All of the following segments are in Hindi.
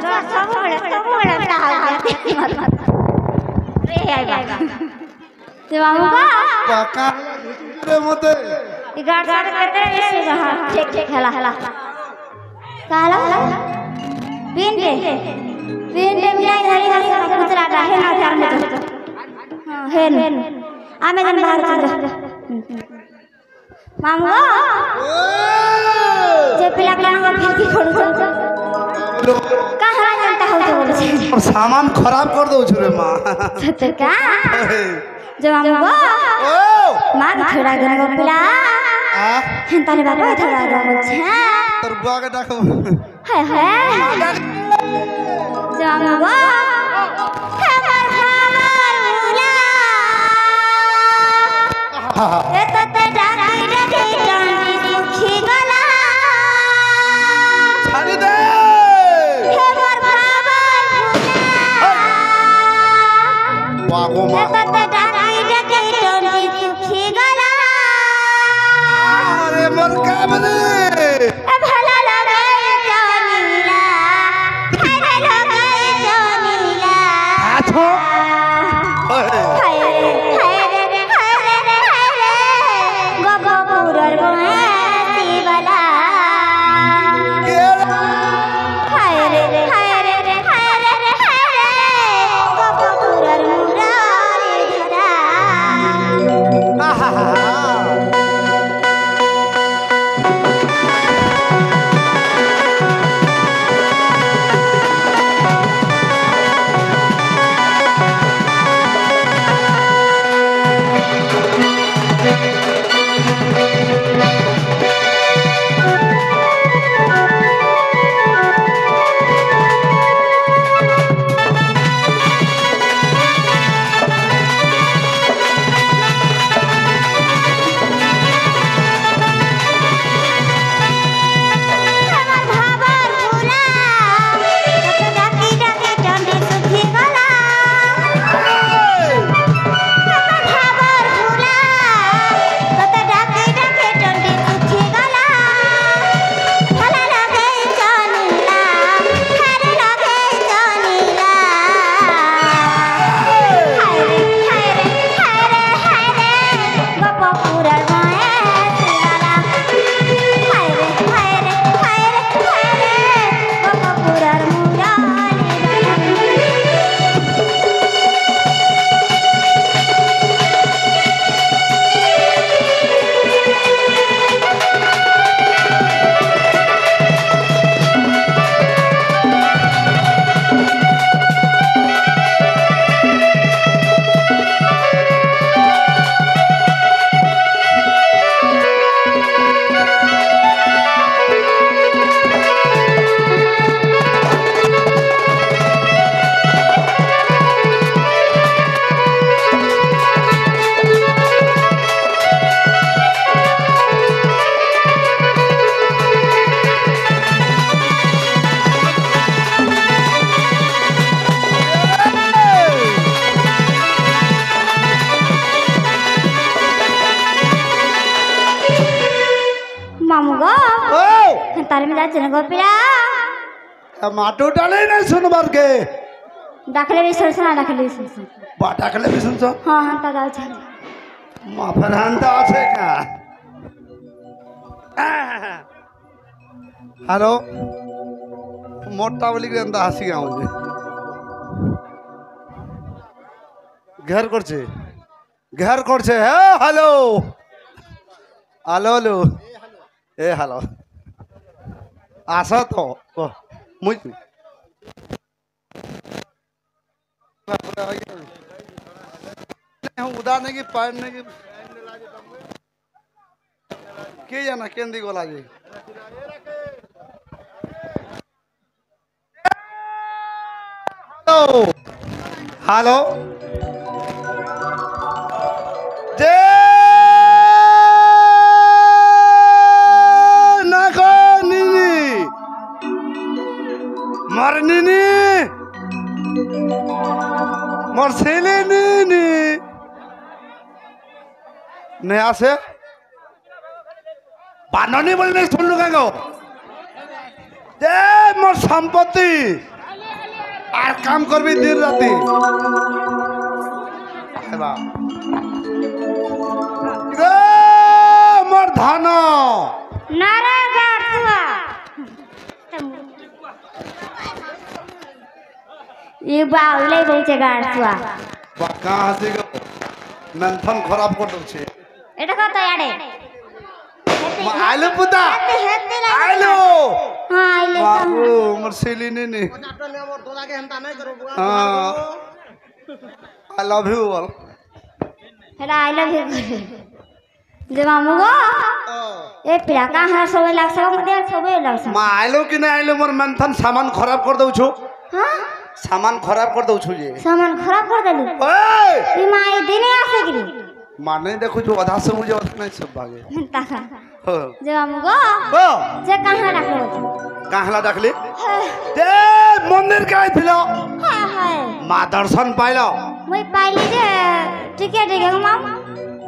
सबळे रे आई बाबा ते बाबा पाका रे मते गाड़ करते ऐसे रहा ठीक हला काला पिन दे मिलाई धरी कुतरा रहे ना ध्यान में हां हेन आमे जन बाहर चल मामू जे पिला पिला फिर की छोड़ कहाँ जानता हो तो बोले और सामान खराब कर दो छुरे माँ सत्य का जो मामू माँ थोड़ा गन को पिला ताले बाबा थोड़ा गन बोलते हैं तर बुआ के डाको है जो मामू खबर मुला ए तो ते डाकी डांडी दुखी गला छाड़ी दे वागो माँ अरे मर का बने भला लगे जानीला भला लगे जानीला आठो हाय रे गगपुरर गोसी वाला हाय रे गगपुरर मुरारी धरा तारे में जाते ना गोपिला माटो डाले नहीं सुनबार के डाकले भी सुनना डाकले भी सुन बा डाकले भी सुन हाँ हाँ ता जाओ चल माँ फरहानता आछे का हेलो मोटा बोली के अंदर हंसी गाँव जे घर करछे हेलो हेलो ए हेलो आशा तो मुझ उदारने की पढ़ने की के जाना केंदी गोला जी हेलो हेलो जे मरनिनी मरसेलेनी नया से पाननी बोलने सुन लूँगा गो जे मोर संपत्ति আর কাম করবি দিন রাতে মোর ধান नारा गाड़ुआ ये बावले বলছে গাড়ুয়া বাকা হাসি গো মেনথন খারাপ করছে এটা কত আড়ে আইলো পুতা আইলো हां आइले बाबू मोर सेली ने आई लव यू बोल हेला आई लव यू जे मामू गो ए पिला कहां सबे लाग सब मते सबे लाग मा आइलो कि ना आइलो मोर मेनथन सामान खराब कर दउ छु हां सामान खराब कर दउ छु जे सामान खराब कर देलु ओए ई माई दिने आसे गिरी माने देखो जो आधा से मुझे अधा नहीं सब भागे ताका हो जे मामू गो ओ जे कहां रखलो काहला देखली जे मंदिर का आइथिलो हाय हाय मां दर्शन पाइलो মই পাইলি যে টিকে টিকে মাম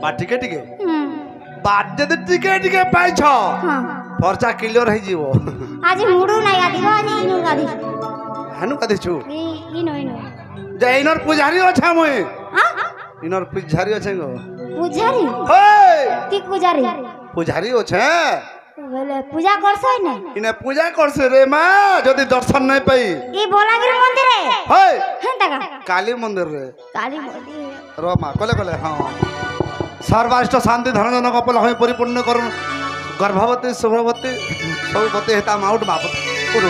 बा टिके टिके बात जदि टिके टिके पाइछ हां पर्चा क्लियर है जीवो आज मुडू नाही गादी हो आज इनु गादी हनु कदे छु इनो जे इनर पुजारी अच्छा मुई हां इनर पुजारी अच्छे गो पुजारी हे की पुजारी पुजारी अच्छे बोले पूजा करसै ने इने पूजा करसे रे मां जदि दर्शन नहीं पाई ई बोलागिर मंदिर है हे हेंता का काली मंदिर रे काली मंदिर रो मां कोले कोले हां सर्वाष्ट शांति धनजन कपल होय परिपूर्ण करुन गर्भवती शुभवती सौवती हेता माउट बापत उड़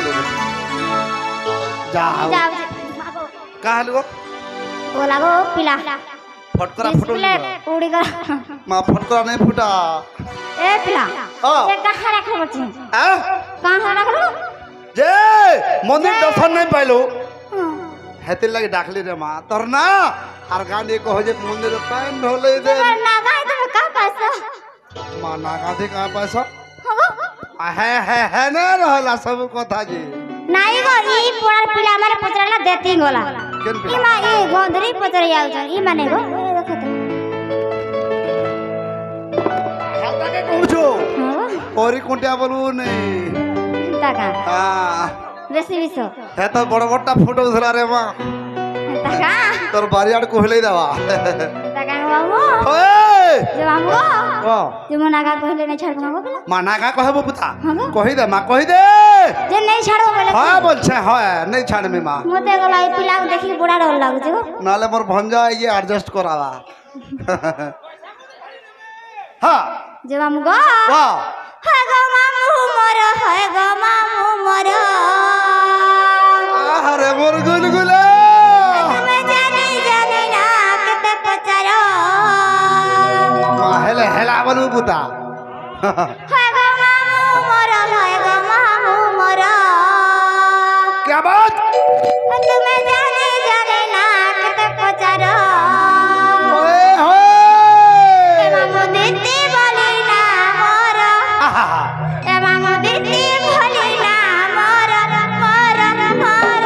जाओ जाओ कहलगो बोला गो पिला फटकरा फुटो उड़ी कर मां फटकरा नहीं फुटा ए पिला ओ ये कहां रखलो छी आ कहां रखलो जे मंदिर दर्शन नहीं पाइलो हेते लगे डाकली रे मां तोर ना आर गांधी कहो जे मंदिर पाइन ढोले दे ना गाय तुम का पैसा मां ना गांधी का पैसा हो है ना रहला सब कथा जी नाही गो ई पोळा पिला मारे पचराला देती गोला केन ई पिला मा ई गोंदरी पचर आउ छ ई माने गो ए देखो तो खाता के कहू हो ओरी कोंटिया बोलू नहीं ताका हां बेसी बिसो हे तो बड़ बड़टा फोटो उठला रे मां ताका तोर बारियाड को हेलै देवा ताका बाबू ओए जे बाबू ओ जे मना का कहले नै छाड़ भागो पिला माना का कहबो पुता हाँ। कहि दे मां कहि दे जे नै छाड़ो बोले हां बोल छे हां नहीं छाड़ में मां मते गला ई पिला को देखि बुढ़ा डर लागु छ गो नाले मोर भंजा ये एडजस्ट करावा हां जे बाबू गो वाह है गो मामू मोर है गो मामू मोर अरे मोर गुलगुला तुम्हें जाने जाने ना कते पचारो हेले हेला बनू पुता है गो मामू मोर है गो मामू मोर क्या बात तुम्हें जाने जाने ना कते पचारो ओए होए ए मामू दीदी बोली ना मोर ए मामू दीदी बोली ना मोर मोर मोर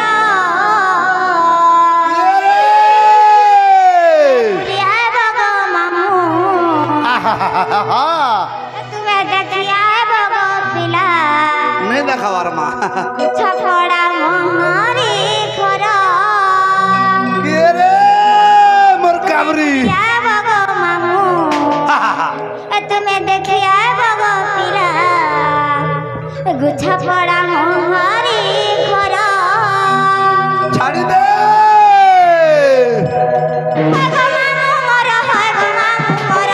लिया बगो मामू तुम्हें देखिया बगो पिला नहीं देखा वार मां छपड़ा मोहरी खरा के रे मोर काबरी क्या बगो मामू तुम्हें देखिया बगो पिला गुच्छा पड़ा मोहरी खरा छाड़ी दे बगो मामू मोर है गो मामू मोर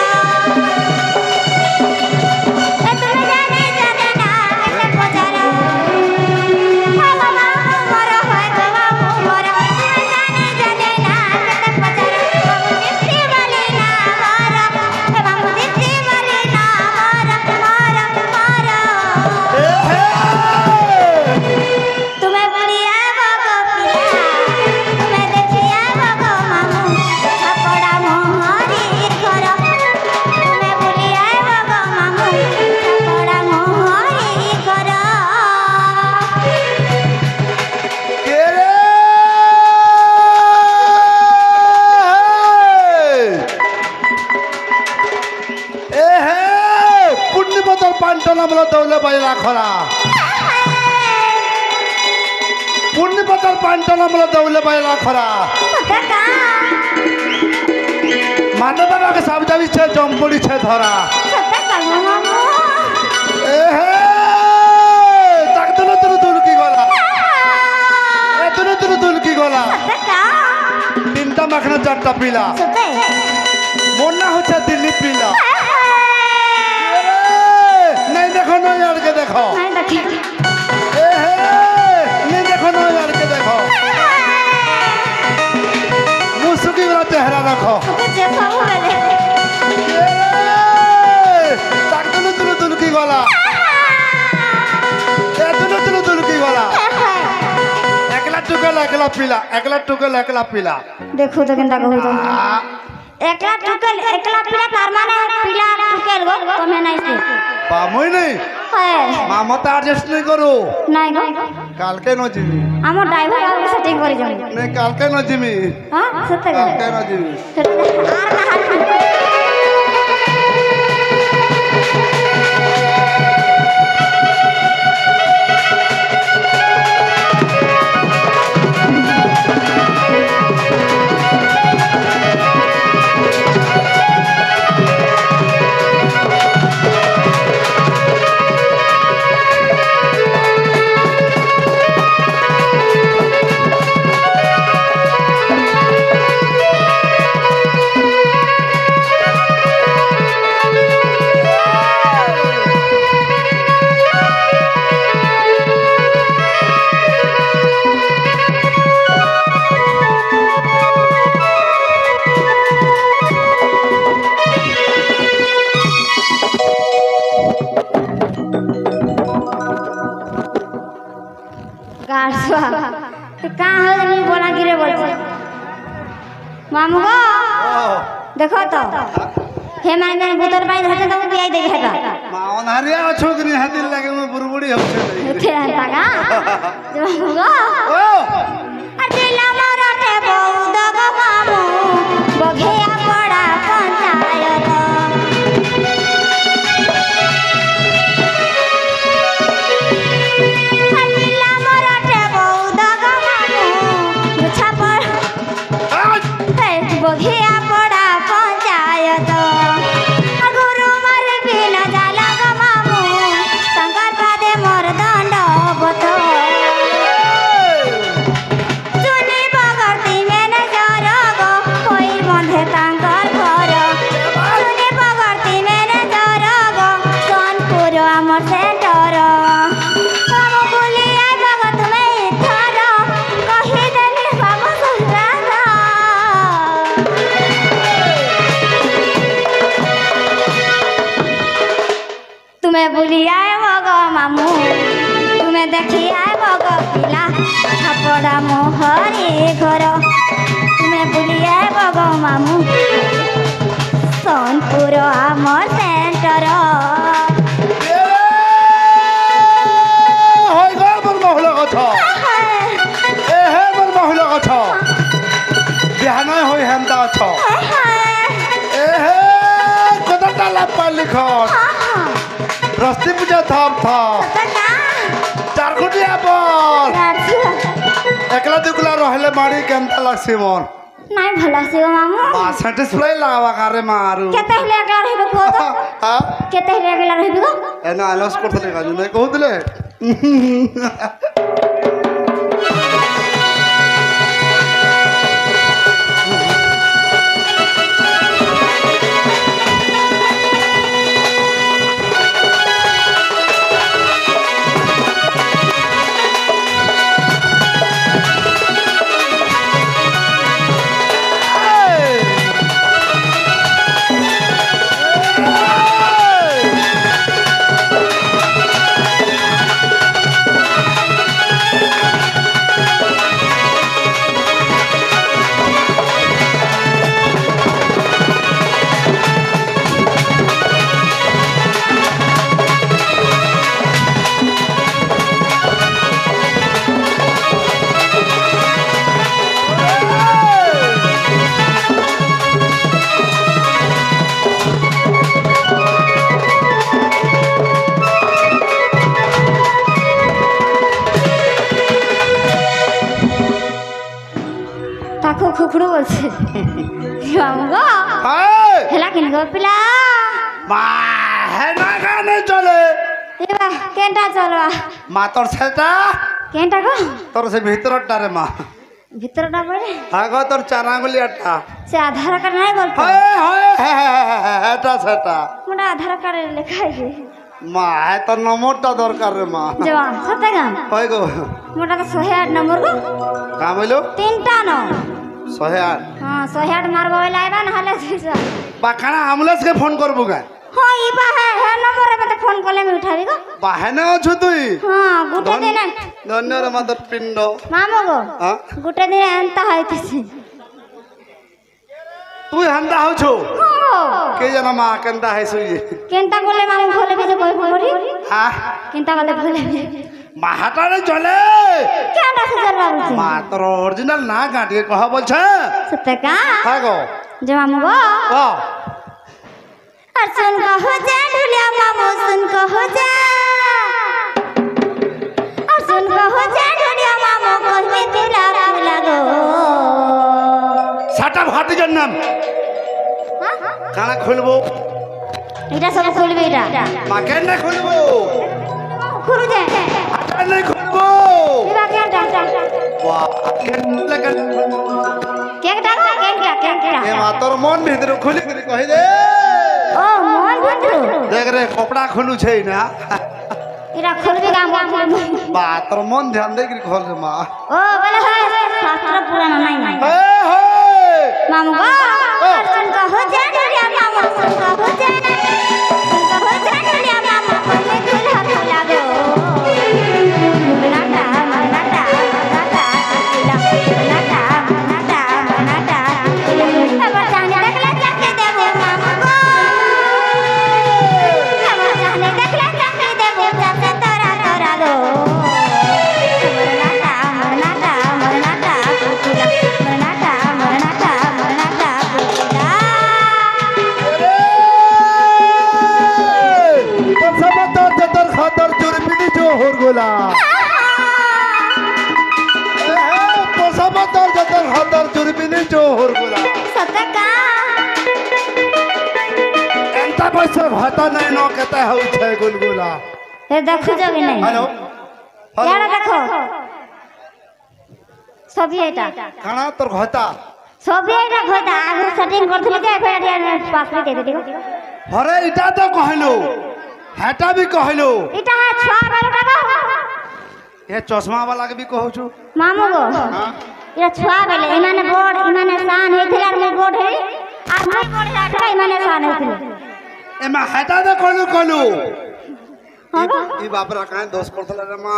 तुम्हें जाने जाने ना कैसे पचारो बगो मामू मोर है गो मामू मोर तुम्हें जाने जाने ना कैसे पचारो बाबू दित्ती वाली ना मोर ए बाबू दित्ती वाली ना मोर मोर मोर तुम्हें बुलिया बगो पिला तुम्हें देखिया बगो मामू छपड़ा मोहरी घर तुम्हें बुलिया बगो मामू छपड़ा मोहरी घर के रे ए हे पुण्य बदल पांटला मला दौले बाईला खरा पूर्णी पत्थर पांटा मला दौले बायला खरा सत्य का मानव बाबा के सब जावी छे जमपड़ी छे धरा सत्य का मामू ए हे ताक दुनु दुल की गला ए दुनु दुल की गला सत्य का तीनटा माखना चारटा पीला सत्य मोना होछे दिल्ली पीला नहीं देखो ना यार के देखो नहीं देखी ए हे नहीं देखो ना यार के देखो मुसुकी वाला चेहरा रखो सत्य जैसा हो गए ताक दुनु की गला ए दुनु की गला एकला टुकल एकला पीला देखो तो केंता कहू तो एकला टुकल एकला पीला तार माने पीला टुकल गो कमे नहीं से पामोई नहीं है मामा तो एडजस्ट नहीं करो नहीं गो काल के न जिमी हमर ड्राइवर आके सेटिंग करी जाऊ नहीं काल के न जिमी हां सत्य काल के न जिमी आर कहां गाड़वा तो कहाँ हो नहीं बोला गिरे बोलते मामू गो देखो तो हे माने जाने भूतर बाई धरते तो पियाई दे हेता मावन हरिया छोकरी हादिल लागे में बुरबुड़ी हमसे थे तागा जो मामू गो ओ अदिला मरते बहुत गो मामू बघेया पड़ा पंचायत अदिला मरते बहुत गो मामू मुछा पर बघेया पड़ा पंचायत गुरु मार बिन जाला गो मामू शंकर पादे मोर दंड बत चुनी बगरती में न जर गो कोई बंधे तांकर घर चुनी बगरती में न जर गो सोनपुर आमर सेंटर हम बोली आई भगत में थर कही देली बाबू सुरागा तुम्हें भूली आए बगो मामू तुम्हें देखी आए बगो पिला छपड़ा मोहरी घर तुम्हें भूली आए बगो मामू सोनपुर आमर सेंटर होय गो मोर महला कथा ए हे मोर महला कथा बिहाना होय हेंदा छ ए हे कदटा लापा लिखो रस्ती पूजा थाम था चार गुटिया बोल एकला दुकला रहले मारी केनता लागसी मन नहीं भला से मामू बा सैटिस्फाई लगावा कारे मारू केते हले अगला रहबे को तो हां केते हले अगला रहबे को एना आलस करथले काजू नै कहउतले করছে মামুগো হাই হেলা কিন গো পিলা মা হেনা গানে চলে এবা কেনটা চলবা মা তোর সেটা কেনটা গো তোর সে ভিতরটা রে মা ভিতরটা বলে আগ তোর চার আঙুলিয়াটা সে আধার কার্ড নাই বলতো হায় হায় এটা সেটা মোটা আধার কার্ডে লেখা আছে মা তোর নম্বরটা দরকার রে মা জবা সত্যি গা হয় গো মোটা তো 108 নম্বর গো কাম হইলো তিনটা ন 108 হ্যাঁ 108 মারবো লাইবা না হলে বাখানা অ্যাম্বুলেন্স কে ফোন করবো গা হ্যাঁ ই বা হ্যাঁ নম্বরে মতে ফোন করলে আমি উঠাবি গো বাহানে আছো তুই হ্যাঁ গুটে দিন ধন্য রে মাদর পিণ্ড মামু গো হ্যাঁ গুটে দিন এন্তা হইতেছে তুই হান্দা হইছো কে জানা মা কেনটা হাইছো যে কেনটা করলে মামু ভুলে বিজে কই করি হ্যাঁ কেনটা করলে ভুলে বিজে মাহাটারে চলে কেনটা সে চলবা বলছি মা তোর অরিজিনাল না গাঁটিয়ে কহ বলছে সত্যি কা হ্যাঁ গো যে মামু গো ও আর सुन कहो जा ढुलिया मामू सुन कहो जा और सुन कहो जा ढुलिया मामू कहबे तुला तुला गो সাটা ভাটি জন্নাম কানা খুলবো এটা সব খুলবে এটা মা কেন খুলবো খুলু দে কেন খুলবো এবা কেনটা বাহ কেন লাগা কেকটা কেকটা এ মা তোর মন ভিতরে খুলি খুলি কই দে ও মন ভিতর দেখ রে কপড়া খুলু छै না এটা খুলবে কাম খুলবে বা তোর মন ধ্যান দে কি খোল রে মা ও বলে হয় শাস্ত্র পুরানো নাই নাই হে হে मामू गो और सुन कहो जा ढुलिया मामू सुन कहो जा ढुलिया मामू कहबे तुला तुला गो नाटा नाटा नाटा नाटा नाटा नाटा अब जाने देखला जाके देबो मामू गो अब जाने देखला जाके देबो जाके तोरा तोरा गो नाटा नाटा नाटा तुला नाटा नाटा नाटा तुला तो सब तो जतर खातर चुरपिनी जो होर गोला तो सब तो जतर खातर चुरपिनी जो होर गोला सतका एंता पैसा भाता नहीं नो कहता है उछे गुलगुला ए देखो जब नहीं हेलो यार देखो सभी एटा खाना तोर घता सभी एटा खोदा आगु सेटिंग करथले जे फेर पासवर्ड दे देखो अरे इटा तो कहलो हेटा भी कहलो इटा है छुआ वाला बाबा ये चश्मा वाला के भी कहू छु मामू गो हां इटा छुआ वाले इमाने बोर्ड इमाने शान हेथिला और मोर बोर्ड है और मोर बोर्ड जाटा इमाने शान हेथिले एमा हेटा तो कहलो हां गो ई बापरा काहे दोष करथला रे मा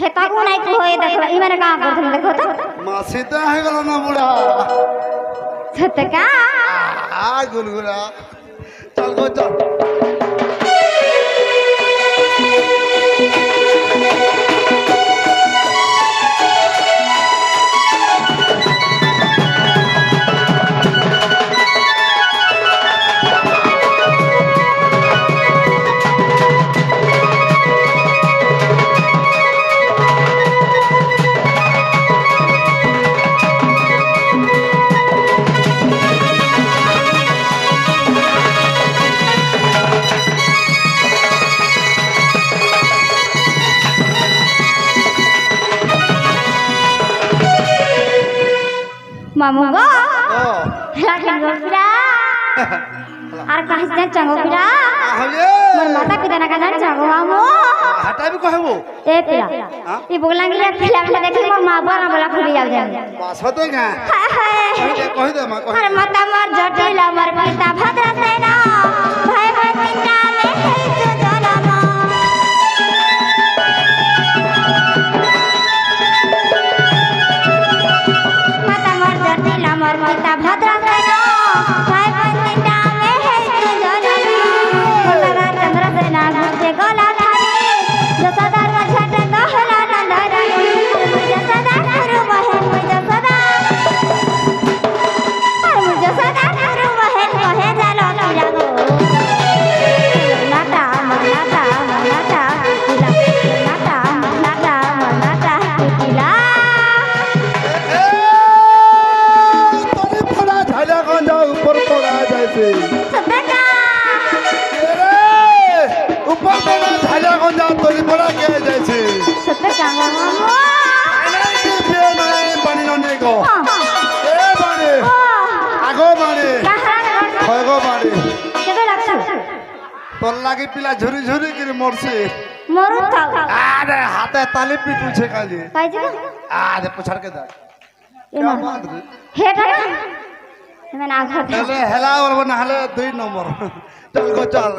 हेता को नहीं कोई देखो इमाने का करथले देखो तो मा सीता है गलो ना बुढ़ा सतका आ गुलगुला चल गो चल मामू गो ओ लागिन गो पिरा और कहां से चंगो पिरा हये मोर माता पिता ना का चंगो मामू हटा भी कहबो ए पिरा ई बोलांगी रे फिल्म में देखी मोर मां बना बोला खुली जाव जाए बस होते का हाय कह दे मां कह अरे माता मोर जटिल मोर पिता भद्र सेना भाई बंदा में है जो जनम माता मोर जटिल मोर पिता भद्र सेना भाई बंदा में है जो जनम भगवान चंद्र सेना गुजे गोला थाने जो सदा झट कहला नंदन मुझे सदा गुरु बहन मुझे सदा যাইছে সত্যি কা ऊपर में ना झाजा गंजा तोली पड़ा के जैसे सत्य का मामा नहीं के पे नहीं पानी नने को ए बारे आगो बारे होगो बारे केबे लागछ तोर लागी पिला झुरी झुरी गिर मोरसे मरु था अरे हाथे ताली पिटू छे खाली काई जगह अरे पछड़ के दा ए मामा हेटा ना मैं आघात हेला और बना हले 2 नंबर चल को चल